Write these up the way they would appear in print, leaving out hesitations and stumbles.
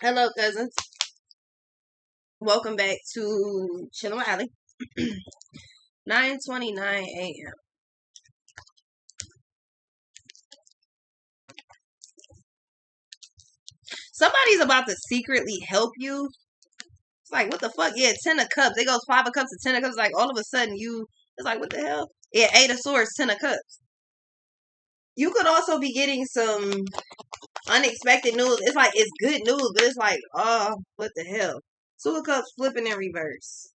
Hello, cousins. Welcome back to Chillin' with Allie. 9:29 a.m. Somebody's about to secretly help you. It's like, what the fuck? Yeah, 10 of cups. It goes 5 of cups to 10 of cups. Like, all of a sudden, it's like, what the hell? Yeah, 8 of swords, 10 of cups. You could also be getting some unexpected news. It's like, it's good news, but it's like, oh, what the hell? 2 of cups flipping in reverse.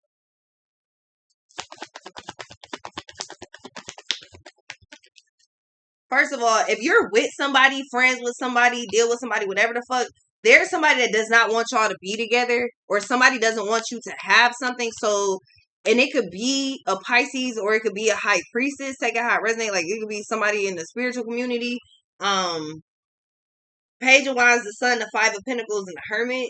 First of all, if you're with somebody, friends with somebody, deal with somebody, whatever the fuck, there's somebody that does not want y'all to be together, or somebody doesn't want you to have something. So, and it could be a Pisces or it could be a high priestess. Take it how it resonates. Like it could be somebody in the spiritual community. Page of Wands, the Sun, the Five of Pentacles, and the Hermit.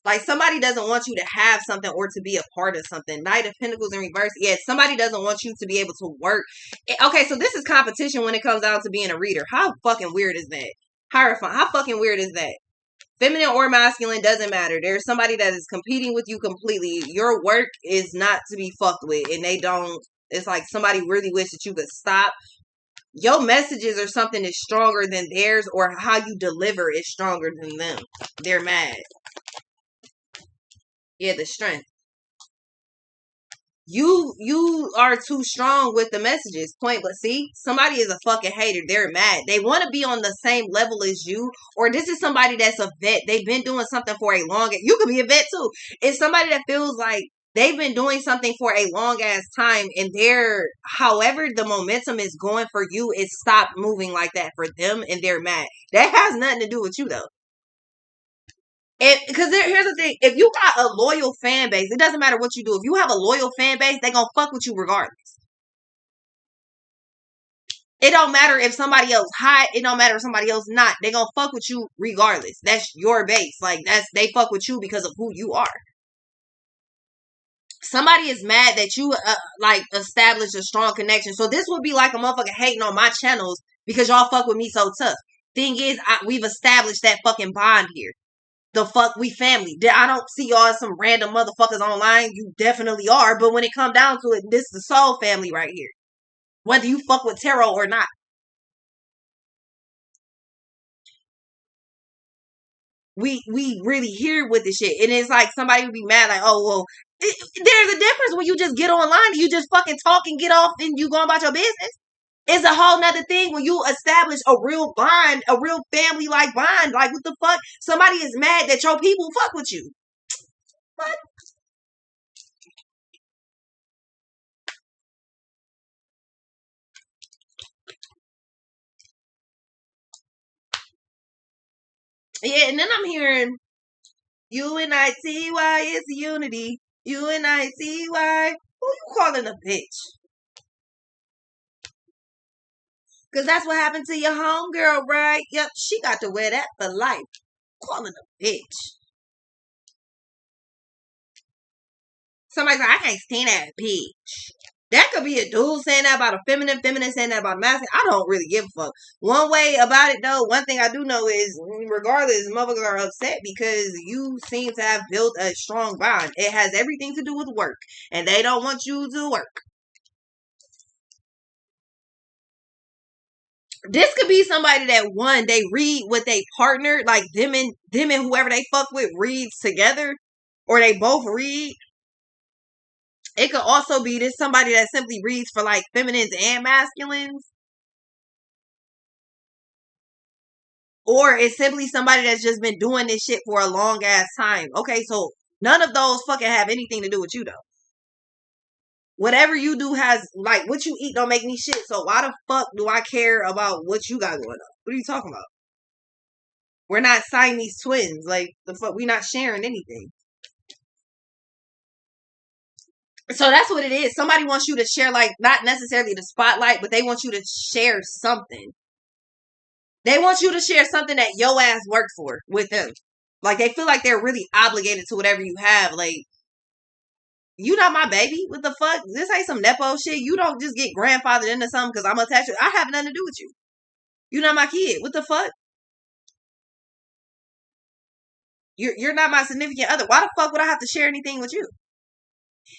Like somebody doesn't want you to have something or to be a part of something. Knight of Pentacles in reverse. Yeah, somebody doesn't want you to be able to work. Okay, so this is competition when it comes down to being a reader. How fucking weird is that? Horrifying. How fucking weird is that? Feminine or masculine, doesn't matter. There's somebody that is competing with you completely. Your work is not to be fucked with. And they don't. It's like somebody really wish that you could stop. Your messages or something is stronger than theirs, or how you deliver is stronger than them. They're mad. Yeah, the strength. You are too strong with the messages. Point. But see, somebody is a fucking hater. They're mad. They want to be on the same level as you, or this is somebody that's a vet. They've been doing something for a long. You could be a vet too. It's somebody that feels like they've been doing something for a long ass time, and they're, however, the momentum is going for you, it stopped moving like that for them, and they're mad. That has nothing to do with you though. Because here's the thing, if you got a loyal fan base, it doesn't matter what you do. If you have a loyal fan base, they gonna fuck with you regardless. It don't matter if somebody else hot. It don't matter if somebody else not. They gonna fuck with you regardless. That's your base. Like they fuck with you because of who you are. Somebody is mad that you like established a strong connection. So this would be like a motherfucker hating on my channels because y'all fuck with me so tough. Thing is, we've established that fucking bond here. The fuck, we family. I don't see y'all as some random motherfuckers online. You definitely are. But when it come down to it, this is the soul family right here. Whether you fuck with tarot or not. We really here with this shit. And it's like somebody would be mad like, oh, well, there's a difference when you just get online and you just fucking talk and get off and you go about your business. It's a whole nother thing when you establish a real bond, a real family like bond. Like, what the fuck? Somebody is mad that your people fuck with you. What? Yeah, and then I'm hearing UNITY is unity. UNITY. Who you calling a bitch? Because that's what happened to your homegirl, right? Yep, she got to wear that for life. Calling a bitch. Somebody's like, I can't stand that bitch. That could be a dude saying that about a feminine saying that about a masculine. I don't really give a fuck. One way about it, though, one thing I do know is, regardless, motherfuckers are upset because you seem to have built a strong bond. It has everything to do with work, and they don't want you to work. This could be somebody that, one, they read with a partner, like them and whoever they fuck with reads together, or they both read. It could also be this somebody that simply reads for like feminines and masculines. Or it's simply somebody that's just been doing this shit for a long ass time. Okay, so none of those fucking have anything to do with you though. Whatever you do has, like, what you eat don't make me shit. So why the fuck do I care about what you got going on? What are you talking about? We're not Siamese twins. Like, the fuck, we not sharing anything. So that's what it is. Somebody wants you to share, like, not necessarily the spotlight, but they want you to share something. They want you to share something that your ass worked for with them. Like, they feel like they're really obligated to whatever you have. Like, You not my baby. What the fuck? This ain't some Nepo shit. You don't just get grandfathered into something because I'm attached to you. I have nothing to do with you. You're not my kid. What the fuck? You're not my significant other. Why the fuck would I have to share anything with you?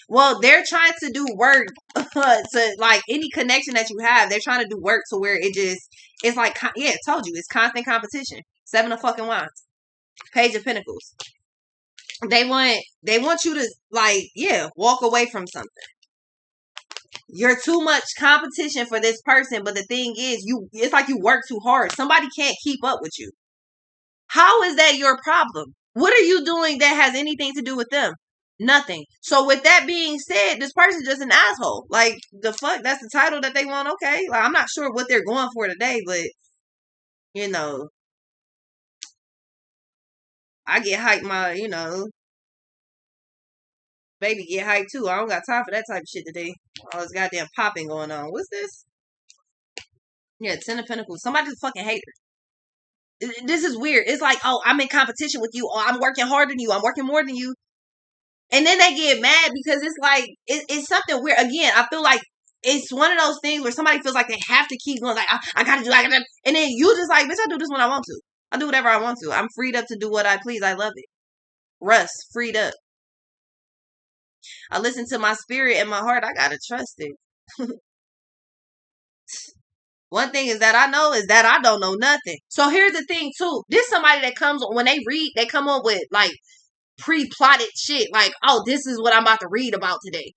Well, they're trying to do work to like any connection that you have. They're trying to do work to where it's like, yeah, I told you, it's constant competition. 7 of fucking wands, Page of Pentacles. They want you to like, yeah, walk away from something. You're too much competition for this person, but the thing is, it's like you work too hard. Somebody can't keep up with you. How is that your problem? What are you doing that has anything to do with them? Nothing. So with that being said, this person's just an asshole. Like, the fuck, that's the title that they want. Okay. Like, I'm not sure what they're going for today, but you know, I get hyped baby get hyped too. I don't got time for that type of shit today. All this goddamn popping going on. What's this? Yeah, 10 of Pentacles. Somebody's a fucking hater. This is weird. It's like, oh, I'm in competition with you. Oh, I'm working harder than you. I'm working more than you. And then they get mad because it's like, it's something weird. Again, I feel like it's one of those things where somebody feels like they have to keep going. Like, I gotta do, I gotta. And then you just like, bitch, I do this when I want to. I do whatever I want to. I'm freed up to do what I please. I love it. Russ, freed up. I listen to my spirit and my heart. I gotta trust it. One thing is that I know is that I don't know nothing. So here's the thing too. This somebody that comes, when they read, they come up with like pre-plotted shit. Like, oh, this is what I'm about to read about today.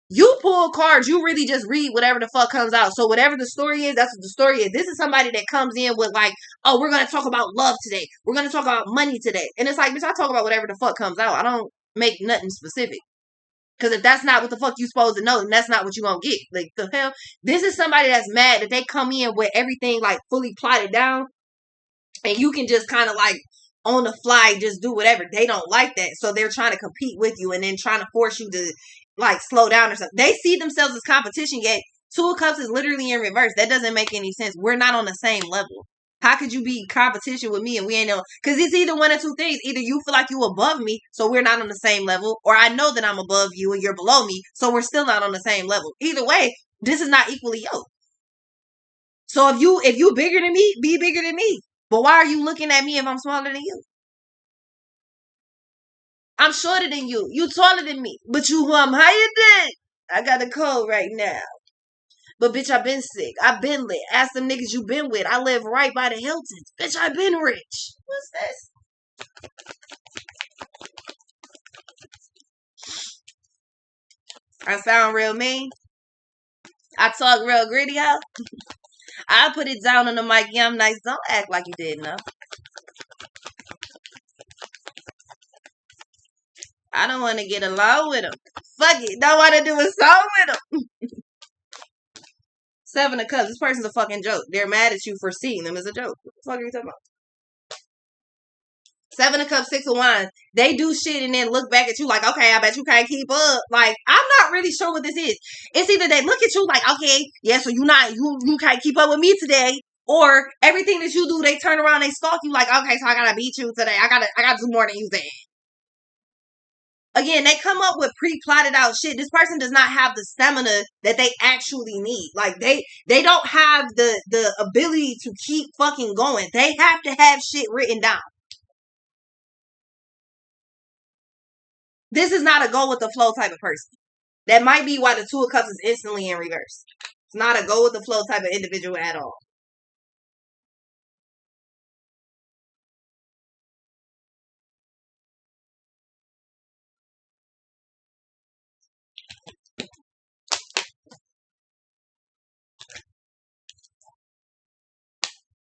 You pull cards, you really just read whatever the fuck comes out. So whatever the story is, that's what the story is. This is somebody that comes in with like, oh, we're going to talk about love today. We're going to talk about money today. And it's like, bitch, I talk about whatever the fuck comes out. I don't make nothing specific. Because if that's not what the fuck you supposed to know, then that's not what you gonna get. Like, the hell? This is somebody that's mad that they come in with everything, like, fully plotted down. And you can just kind of, like, on the fly, just do whatever. They don't like that. So they're trying to compete with you and then trying to force you to, like, slow down or something. They see themselves as competition, yet 2 of Cups is literally in reverse. That doesn't make any sense. We're not on the same level. How could you be competition with me and we ain't on? Because it's either one of two things. Either you feel like you above me, so we're not on the same level, or I know that I'm above you and you're below me, so we're still not on the same level. Either way, this is not equally yoked. So if you bigger than me, be bigger than me. But why are you looking at me if I'm smaller than you? I'm shorter than you. You taller than me. But you who I'm higher than. I got a cold right now. But bitch, I been sick. I been lit. Ask them niggas you been with. I live right by the Hiltons. Bitch, I been rich. What's this? I sound real mean. I talk real gritty, huh? I put it down on the mic. Yeah, I'm nice. Don't act like you didn't know. I don't want to get along with them. Fuck it. Don't want to do a song with them. 7 of Cups. This person's a fucking joke. They're mad at you for seeing them as a joke. What the fuck are you talking about? 7 of Cups, 6 of Wands. They do shit and then look back at you like, okay, I bet you can't keep up. Like, I'm not really sure what this is. It's either they look at you like, okay, yeah, so you can't keep up with me today. Or everything that you do, they turn around, they stalk you like, okay, so I gotta beat you today. I gotta do more than you said. Again, they come up with pre-plotted out shit. This person does not have the stamina that they actually need. Like, they don't have the ability to keep fucking going. They have to have shit written down. This is not a go with the flow type of person. That might be why the 2 of Cups is instantly in reverse. It's not a go with the flow type of individual at all.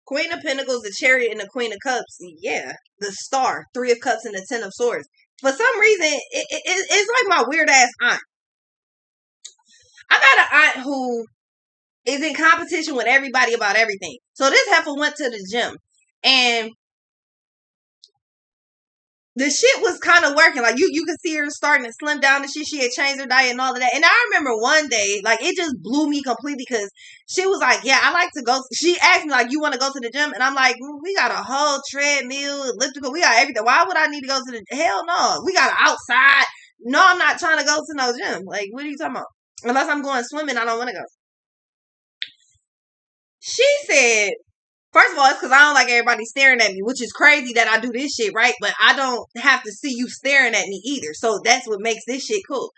Queen of Pentacles, the Chariot, and the Queen of Cups. Yeah, the Star, 3 of Cups, and the 10 of Swords. For some reason, it's like my weird ass aunt. I got an aunt who is in competition with everybody about everything. So this heifer went to the gym, and the shit was kind of working. Like, you could see her starting to slim down and shit. She had changed her diet and all of that. And I remember one day, like, it just blew me completely because she was like, yeah, I like to go. She asked me, like, you want to go to the gym? And I'm like, we got a whole treadmill, elliptical. We got everything. Why would I need to go to the, hell no. We got an outside. No, I'm not trying to go to no gym. Like, what are you talking about? Unless I'm going swimming, I don't want to go. She said, first of all, it's because I don't like everybody staring at me, which is crazy that I do this shit, right? But I don't have to see you staring at me either. So that's what makes this shit cool.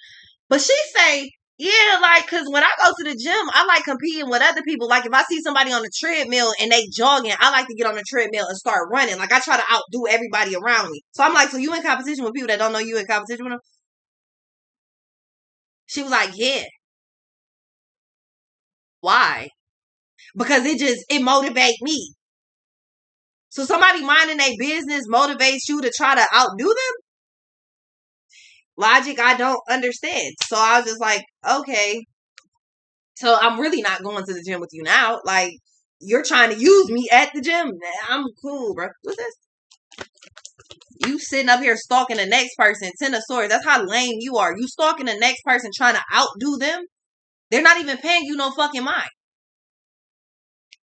But she say, yeah, like, because when I go to the gym, I like competing with other people. Like, if I see somebody on the treadmill and they jogging, I like to get on the treadmill and start running. Like, I try to outdo everybody around me. So I'm like, so you in competition with people that don't know you in competition with them? She was like, yeah. Why? Because it motivates me. So somebody minding their business motivates you to try to outdo them? Logic I don't understand. So I was just like, okay. So I'm really not going to the gym with you now. Like, you're trying to use me at the gym. I'm cool, bro. What's this? You sitting up here stalking the next person. Tenosaurus. That's how lame you are. You stalking the next person trying to outdo them. They're not even paying you no fucking mind.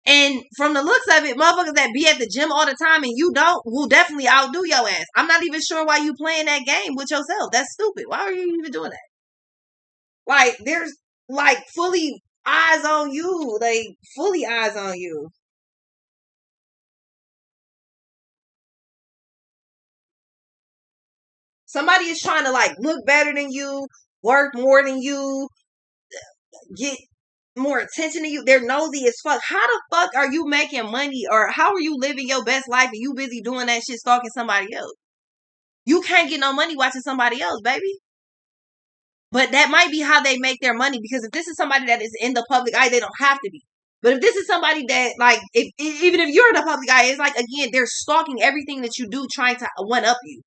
And from the looks of it, motherfuckers that be at the gym all the time and you don't will definitely outdo your ass. I'm not even sure why you playing that game with yourself. That's stupid. Why are you even doing that? Like, there's like fully eyes on you. Like, fully eyes on you. Somebody is trying to like look better than you, work more than you, get more attention than you. They're nosy as fuck. How the fuck are you making money, or how are you living your best life and you busy doing that shit stalking somebody else? You can't get no money watching somebody else, baby. But that might be how they make their money, because if this is somebody that is in the public eye, they don't have to be. But if this is somebody that, like, even if you're in the public eye, it's like, again, they're stalking everything that you do, trying to one up you.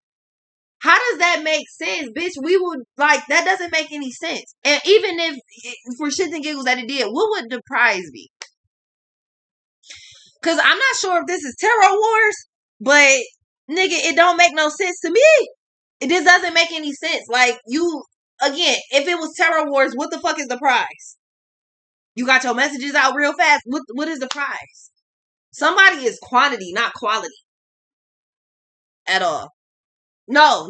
How does that make sense, bitch? We would, like, that doesn't make any sense. And even if, for shits and giggles that it did, what would the prize be? Because I'm not sure if this is Tarot Wars, but, nigga, it don't make no sense to me. This doesn't make any sense. Like, you, again, if it was Tarot Wars, what the fuck is the prize? You got your messages out real fast. What is the prize? Somebody is quantity, not quality. At all. No.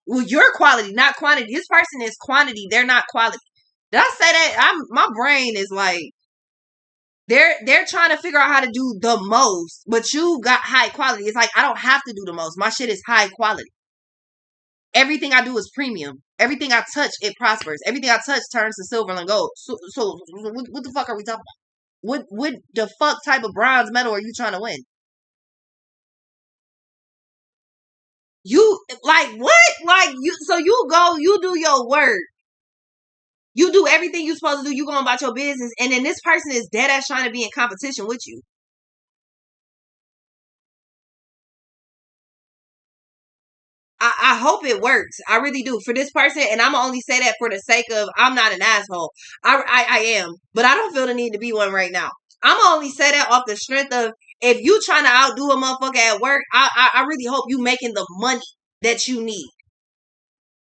Well, you're quality, not quantity. This person is quantity. They're not quality. Did I say that? My brain is like, they're trying to figure out how to do the most, but you got high quality. It's like, I don't have to do the most. My shit is high quality. Everything I do is premium. Everything I touch, it prospers. Everything I touch turns to silver and gold. So what the fuck are we talking about? What the fuck type of bronze medal are you trying to win? You, like, what? Like, so you go, you do your work. You do everything you're supposed to do. You going about your business. And then this person is dead ass trying to be in competition with you. I hope it works. I really do for this person, and I'm gonna only say that for the sake of, I'm not an asshole. I am, but I don't feel the need to be one right now. I'm gonna only say that off the strength of, if you trying to outdo a motherfucker at work, I really hope you making the money that you need,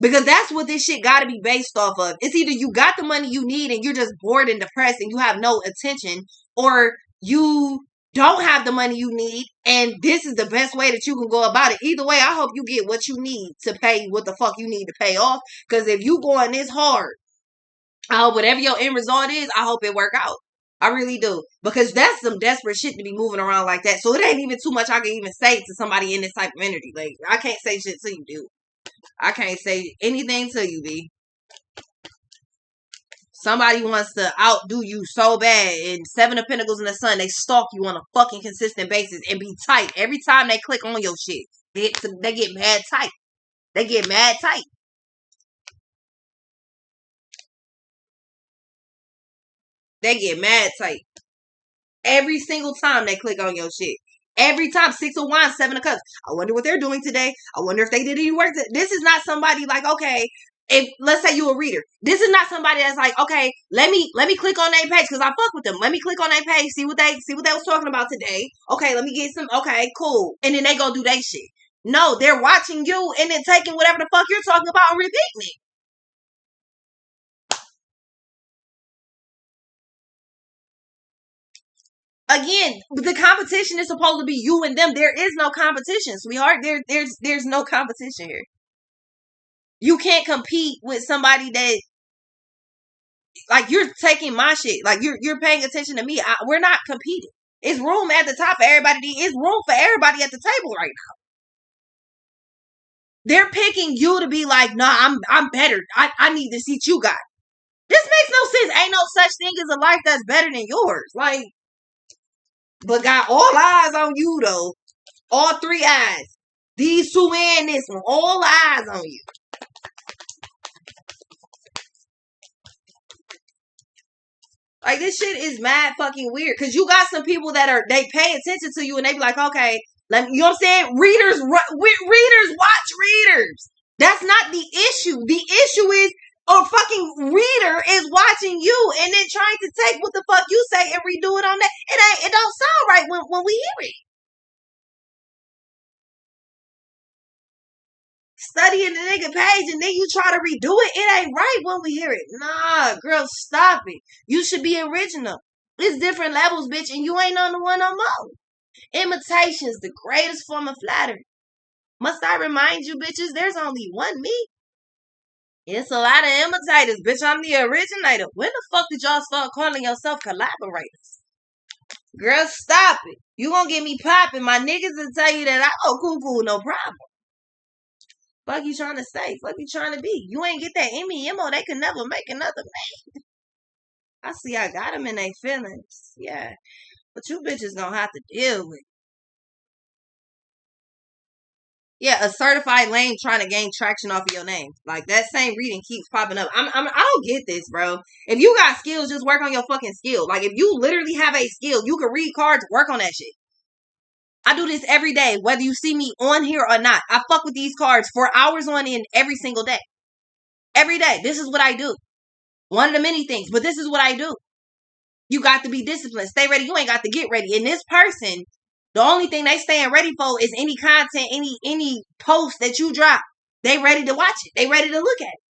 because that's what this shit got to be based off of. It's either you got the money you need and you're just bored and depressed and you have no attention, or you don't have the money you need, and this is the best way that you can go about it. Either way, I hope you get what you need to pay what the fuck you need to pay off. Because if you going this hard, I hope whatever your end result is, I hope it work out. I really do. Because that's some desperate shit to be moving around like that. So it ain't even too much I can even say to somebody in this type of energy. Like, I can't say shit to you, dude. I can't say anything to you, B. Somebody wants to outdo you so bad. And Seven of Pentacles in the Sun, they stalk you on a fucking consistent basis and be tight. Every time they click on your shit, they get mad tight. They get mad tight. They get mad tight. Every single time they click on your shit. Every time. Six of Wands, Seven of Cups. I wonder what they're doing today. I wonder if they did any work. This is not somebody like, okay, if let's say you a reader, this is not somebody that's like, okay, let me click on their page because I fuck with them. Let me click on their page, see what they was talking about today. Okay, let me get some. Okay, cool, and then they go do their shit. No, they're watching you and then taking whatever the fuck you're talking about and repeating it. Again, the competition is supposed to be you and them. There is no competition, sweetheart. There's no competition here. You can't compete with somebody that, like, you're taking my shit. Like, you're paying attention to me. We're not competing. It's room at the top for everybody. It's room for everybody at the table right now. They're picking you to be like, nah, I'm better. I need the seat you got. This makes no sense. Ain't no such thing as a life that's better than yours. Like, but got all eyes on you though. All three eyes. These two and this one. All eyes on you. Like, this shit is mad fucking weird. Cause you got some people that they pay attention to you and they be like, okay, you know what I'm saying? Readers watch readers. That's not the issue. The issue is a fucking reader is watching you and then trying to take what the fuck you say and redo it on that. It don't sound right when we hear it. Studying the nigga page and then you try to redo it. It ain't right when we hear it. Nah, girl, stop it. You should be original. It's different levels, bitch, and you ain't on the one no more. Imitation's the greatest form of flattery. Must I remind you, bitches, there's only one me. It's a lot of imitators, bitch. I'm the originator. When the fuck did y'all start calling yourself collaborators? Girl, stop it. You gonna get me popping. My niggas will tell you that I go cool, no problem. Fuck you trying to say? Fuck you trying to be? You ain't get that MO. They can never make another man. I see I got them in their feelings. Yeah. But you bitches gonna have to deal with it. Yeah, a certified lame trying to gain traction off of your name. Like, that same reading keeps popping up. I don't get this, bro. If you got skills, just work on your fucking skill. Like, if you literally have a skill, you can read cards, work on that shit. I do this every day, whether you see me on here or not. I fuck with these cards for hours on end every single day. Every day. This is what I do. One of the many things, but this is what I do. You got to be disciplined. Stay ready. You ain't got to get ready. And this person, the only thing they staying ready for is any content, any post that you drop. They ready to watch it. They ready to look at it.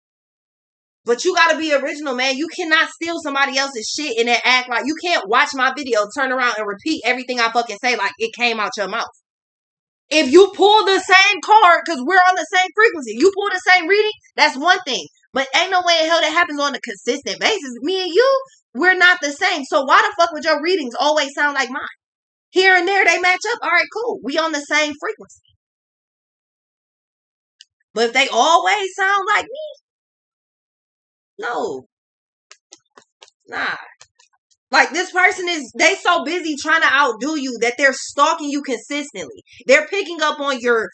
But you got to be original, man. You cannot steal somebody else's shit and then act like you can't watch my video, turn around and repeat everything I fucking say like it came out your mouth. If you pull the same card, because we're on the same frequency, you pull the same reading, that's one thing. But ain't no way in hell that happens on a consistent basis. Me and you, we're not the same. So why the fuck would your readings always sound like mine? Here and there, they match up. All right, cool. We on the same frequency. But if they always sound like me, no. Nah. Like, this person they so busy trying to outdo you that they're stalking you consistently. They're picking up on your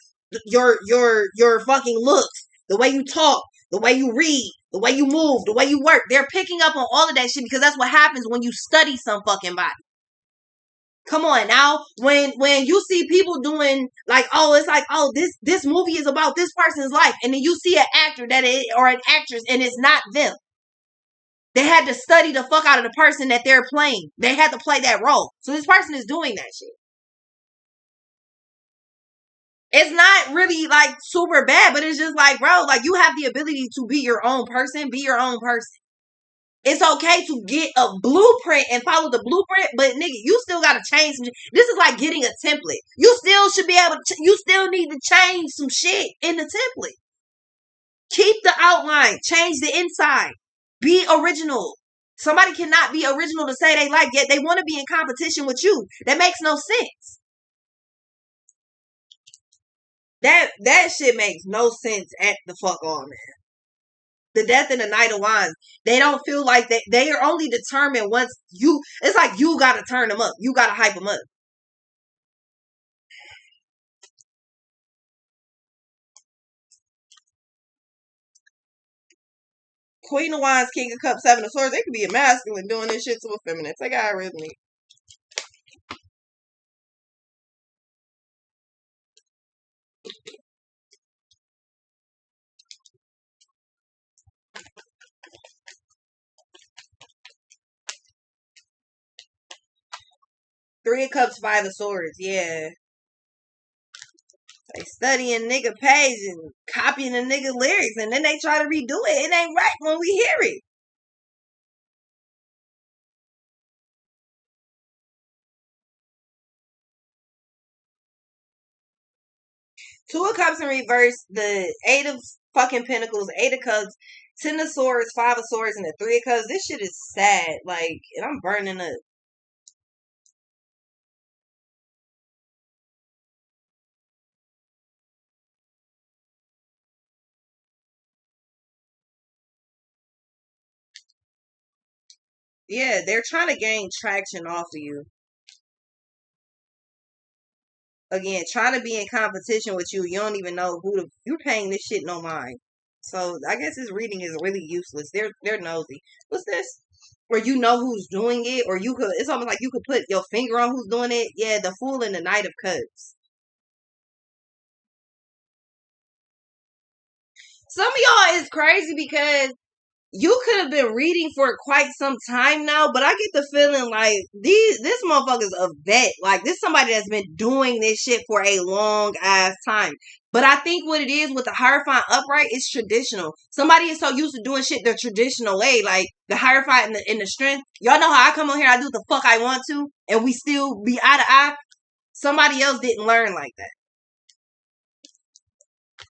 fucking looks, the way you talk, the way you read, the way you move, the way you work. They're picking up on all of that shit because that's what happens when you study some fucking body. Come on now, when you see people doing like, oh, it's like, oh, this movie is about this person's life, and then you see an actor or an actress and it's not them. They had to study the fuck out of the person that they're playing. They had to play that role. So this person is doing that shit. It's not really like super bad, but it's just like, bro, like, you have the ability to be your own person. Be your own person. It's okay to get a blueprint and follow the blueprint, but nigga, you still gotta change some. This is like getting a template. You still should be able to. You still need to change some shit in the template. Keep the outline. Change the inside. Be original. Somebody cannot be original to say they like it. They want to be in competition with you. That makes no sense. That shit makes no sense at the fuck all, man. The Death and the Knight of Wands. They don't feel like they are only determined once you. It's like you gotta turn them up. You gotta hype them up. Queen of Wands, King of Cups, Seven of Swords. They could be a masculine doing this shit to a feminine. Take out rhythmic. Three of Cups, Five of Swords. Yeah. They studying nigga page and copying the nigga lyrics, and then they try to redo it. It ain't right when we hear it. Two of Cups in reverse, the Eight of fucking pentacles, 8 of cups, 10 of swords, 5 of swords, and the 3 of cups. This shit is sad. Like, and I'm burning up. Yeah, they're trying to gain traction off of you. Again, trying to be in competition with you. You don't even know you're paying this shit no mind. So I guess this reading is really useless. They're nosy. What's this? Or you know who's doing it, or you could. It's almost like you could put your finger on who's doing it. Yeah, the Fool and the Knight of Cups. Some of y'all is crazy because you could have been reading for quite some time now, but I get the feeling like this motherfucker's a vet. Like, this somebody that's been doing this shit for a long ass time. But I think what it is with the Hierophant upright is traditional. Somebody is so used to doing shit the traditional way, like the Hierophant and the strength. Y'all know how I come on here, I do the fuck I want to, and we still be eye to eye. Somebody else didn't learn like that.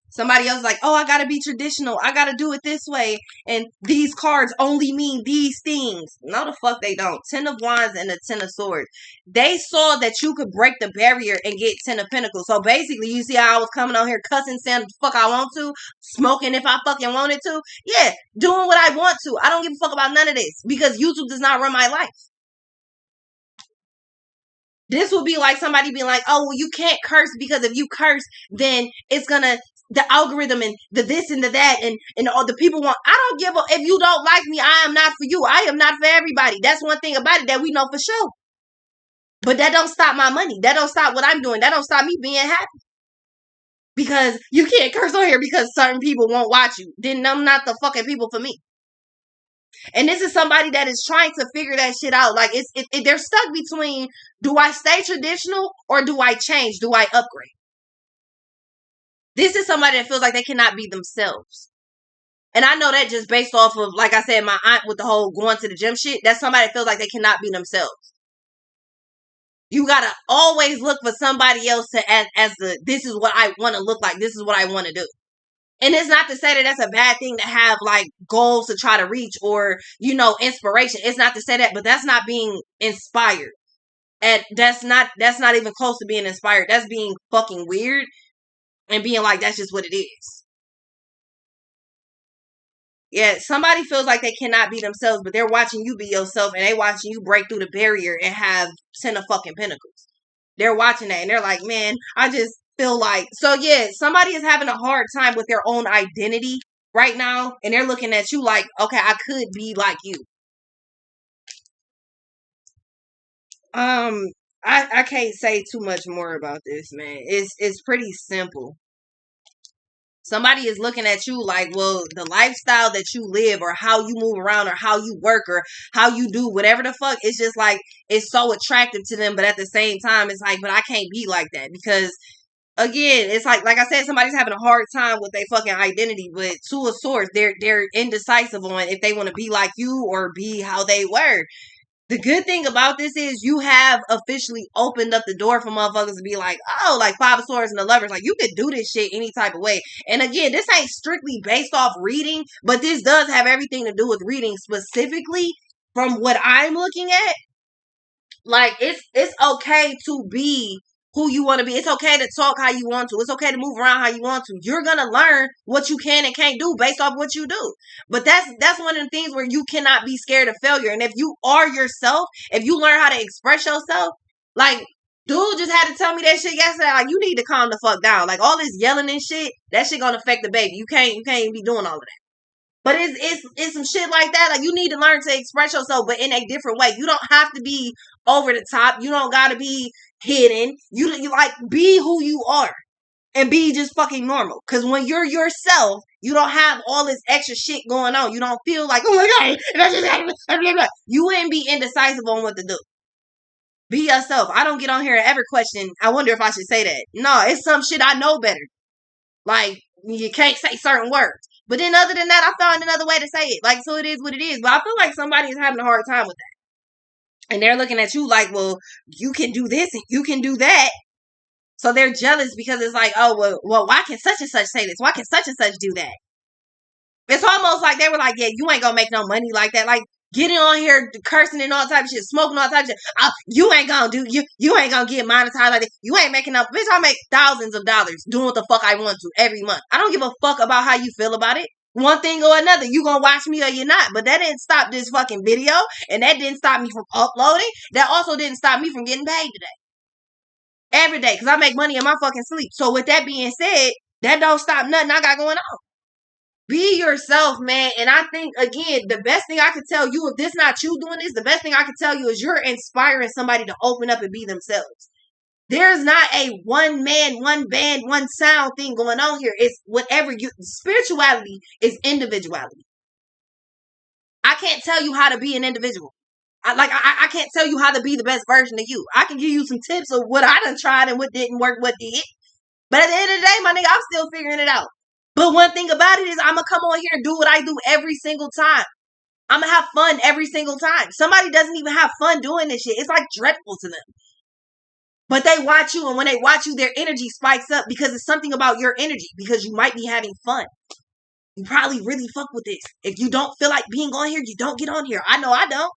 Somebody else is like, oh, I gotta be traditional. I gotta do it this way. And these cards only mean these things. No, the fuck they don't. 10 of Wands and the 10 of Swords. They saw that you could break the barrier and get 10 of Pentacles. So basically, you see how I was coming on here cussing, saying the fuck I want to, smoking if I fucking wanted to. Yeah, doing what I want to. I don't give a fuck about none of this because YouTube does not run my life. This would be like somebody being like, oh, well, you can't curse because if you curse, then it's gonna, the algorithm and the this and the that and all the people want. I don't give a, if you don't like me, I am not for you. I am not for everybody. That's one thing about it that we know for sure. But that don't stop my money. That don't stop what I'm doing. That don't stop me being happy. Because you can't curse on here because certain people won't watch you. Then I'm not the fucking people for me. And this is somebody that is trying to figure that shit out. Like, they're stuck between, do I stay traditional or do I change? Do I upgrade? This is somebody that feels like they cannot be themselves. And I know that just based off of, like I said, my aunt with the whole going to the gym shit. That's somebody that feels like they cannot be themselves. You gotta always look for somebody else to as the, this is what I want to look like. This is what I want to do. And it's not to say that that's a bad thing to have, like, goals to try to reach or, you know, inspiration. It's not to say that, but that's not being inspired. And that's not even close to being inspired. That's being fucking weird and being like, that's just what it is. Yeah, somebody feels like they cannot be themselves, but they're watching you be yourself and they watching you break through the barrier and have 10 of fucking Pentacles. They're watching that and they're like, man, I just feel like, so yeah, somebody is having a hard time with their own identity right now, and they're looking at you like, okay, I could be like you. I can't say too much more about this, man. It's pretty simple. Somebody is looking at you like, well, the lifestyle that you live or how you move around or how you work or how you do whatever the fuck, it's just like, it's so attractive to them, but at the same time, it's like, but I can't be like that because, again, it's like I said, somebody's having a hard time with their fucking identity. But 2 of Swords, they're indecisive on if they want to be like you or be how they were. The good thing about this is you have officially opened up the door for motherfuckers to be like, oh, like 5 of Swords and the Lovers, like you could do this shit any type of way. And again, this ain't strictly based off reading, but this does have everything to do with reading specifically from what I'm looking at. Like, it's okay to be who you want to be. It's okay to talk how you want to. It's okay to move around how you want to. You're going to learn what you can and can't do based off what you do. But that's one of the things where you cannot be scared of failure. And if you are yourself, if you learn how to express yourself, like, dude just had to tell me that shit yesterday. Like, you need to calm the fuck down. Like, all this yelling and shit, that shit gonna affect the baby. You can't even be doing all of that. But it's some shit like that. Like, you need to learn to express yourself, but in a different way. You don't have to be over the top. You don't gotta be hidden. You like, be who you are and be just fucking normal. Because when you're yourself, you don't have all this extra shit going on. You don't feel like, oh my god, you wouldn't be indecisive on what to do. Be yourself. I don't get on here and ever question, I wonder if I should say that. No, it's some shit I know better. Like, you can't say certain words. But then other than that, I found another way to say it. Like, so it is what it is. But I feel like somebody is having a hard time with that. And they're looking at you like, well, you can do this and you can do that. So they're jealous because it's like, oh, well, why can such and such say this? Why can such and such do that? It's almost like they were like, yeah, you ain't gonna make no money like that. Like, getting on here cursing and all type of shit, smoking all type of shit. You ain't gonna do, you ain't gonna get monetized like that. You ain't making up. Bitch, I make thousands of dollars doing what the fuck I want to every month. I don't give a fuck about how you feel about it. One thing or another, you gonna watch me or you're not. But that didn't stop this fucking video, and that didn't stop me from uploading. That also didn't stop me from getting paid today. Every day, because I make money in my fucking sleep. So with that being said, that don't stop nothing I got going on. Be yourself, man. And I think, again, the best thing I could tell you, if this not you doing this, the best thing I could tell you is you're inspiring somebody to open up and be themselves. There's not a one man, one band, one sound thing going on here. It's whatever you, spirituality is individuality. I can't tell you how to be an individual. I can't tell you how to be the best version of you. I can give you some tips of what I done tried and what didn't work, what did. But at the end of the day, my nigga, I'm still figuring it out. But one thing about it is I'm going to come on here and do what I do every single time. I'm going to have fun every single time. Somebody doesn't even have fun doing this shit. It's like dreadful to them. But they watch you, and when they watch you, their energy spikes up because it's something about your energy, because you might be having fun. You probably really fuck with this. If you don't feel like being on here, you don't get on here. I know I don't.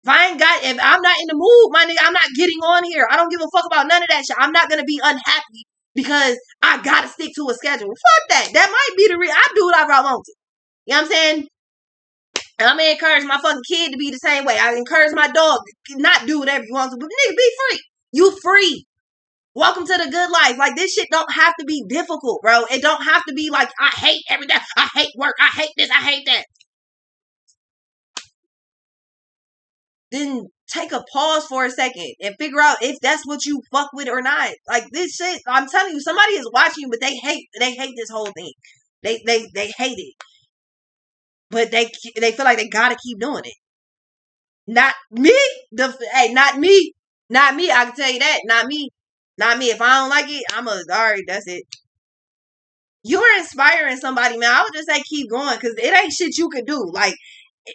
If I'm not in the mood, my nigga, I'm not getting on here. I don't give a fuck about none of that shit. I'm not going to be unhappy because I got to stick to a schedule. Fuck that. That might be the real. I do whatever I want to. You know what I'm saying? And I'm going to encourage my fucking kid to be the same way. I encourage my dog to not do whatever you want to. But nigga, be free. You free. Welcome to the good life. Like, this shit don't have to be difficult, bro. It don't have to be like, I hate everything. I hate work. I hate this. I hate that. Then take a pause for a second and figure out if that's what you fuck with or not. Like, this shit, I'm telling you, somebody is watching you, but they hate this whole thing. They hate it. But they feel like they gotta keep doing it. Not me. Not me. Not me. I can tell you that. Not me. Not me. If I don't like it, alright, that's it. You're inspiring somebody, man. I would just say keep going, because it ain't shit you could do. Like,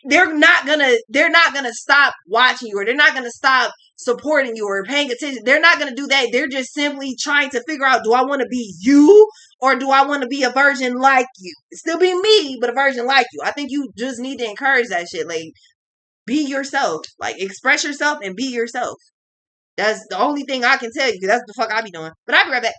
they're not gonna stop watching you, or they're not gonna stop supporting you or paying attention. They're not gonna do that. They're just simply trying to figure out, do I want to be you, or do I want to be a version like you? Still be me, but a version like you. I think you just need to encourage that shit. Like, be yourself. Like, express yourself and be yourself. That's the only thing I can tell you, because that's the fuck I be doing. But I'll be right back.